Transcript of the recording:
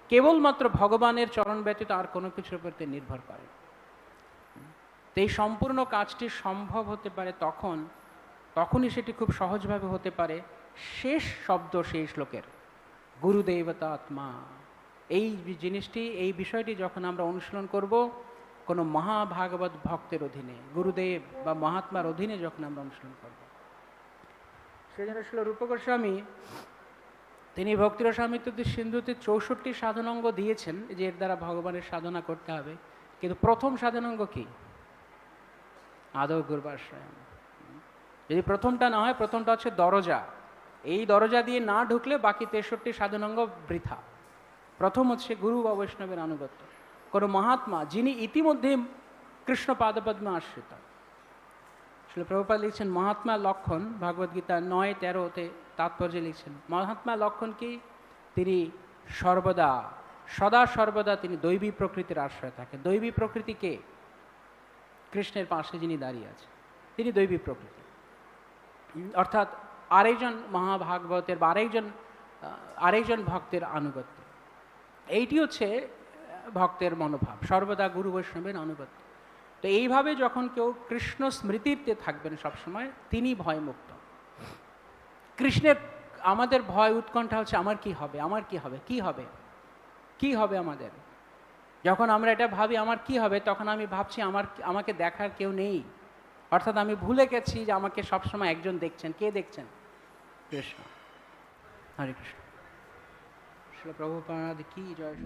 কেবলমাত্র ভগবানের চরণ ব্যতীত আর কোনো কিছুর উপর নির্ভর করে। তো এই সম্পূর্ণ কাজটি সম্ভব হতে পারে তখনই সেটি খুব সহজভাবে হতে পারে শেষ শব্দ সেই শ্লোকের, গুরুদেবতা আত্মা। এই জিনিসটি, এই বিষয়টি যখন আমরা অনুশীলন করব কোনো মহাভাগবত ভক্তের অধীনে, গুরুদেব বা মহাত্মার অধীনে যখন আমরা অনুশীলন করব, সেই জন্য ছিল রূপ গোস্বামী তিনি ভক্তিরসামৃত সিন্ধুতে 64 সাধনাঙ্গ দিয়েছেন, যে এর দ্বারা ভগবানের সাধনা করতে হবে। কিন্তু প্রথম সাধনাঙ্গ কি? আদৌ গুরুবাশ্রয়। যদি প্রথমটা না হয়, প্রথমটা হচ্ছে দরজা। এই দরজা দিয়ে না ঢুকলে বাকি 63 সাধনাঙ্গ বৃথা। প্রথম হচ্ছে গুরু বা বৈষ্ণবের আনুগত্য, কোনো মহাত্মা যিনি ইতিমধ্যে কৃষ্ণ পাদপদ্মে আশ্রিত। আসলে প্রভুপাদ লিখছেন মহাত্মা লক্ষণ, ভগবদ্গীতা 9:13-তে তাৎপর্যে লিখছেন মহাত্মা লক্ষণ কি? তিনি সদা সর্বদা তিনি দৈবী প্রকৃতির আশ্রয় থাকেন। দৈবী প্রকৃতি কে? কৃষ্ণের পাশে যিনি দাঁড়িয়ে আছে তিনি দৈবী প্রকৃতি, অর্থাৎ আরেকজন মহাভাগবতের বা আরেকজন ভক্তের আনুগত্য। এইটি হচ্ছে ভক্তের মনোভাব, সর্বদা গুরু বৈষ্ণবের আনুগত্য। তো এইভাবে যখন কেউ কৃষ্ণ স্মৃতিতে থাকবেন সবসময়, তিনি ভয়মুক্ত। কৃষ্ণের আমাদের ভয় উৎকণ্ঠা হচ্ছে আমার কি হবে, আমার কি হবে, কি হবে, কি হবে আমাদের। যখন আমরা এটা ভাবি আমার কি হবে, তখন আমি ভাবছি আমাকে দেখার কেউ নেই, অর্থাৎ আমি ভুলে গেছি যে আমাকে সবসময় একজন দেখছেন। কে দেখছেন? কৃষ্ণ। হরে কৃষ্ণ। শ্রীল প্রভুপাদ কি জয়।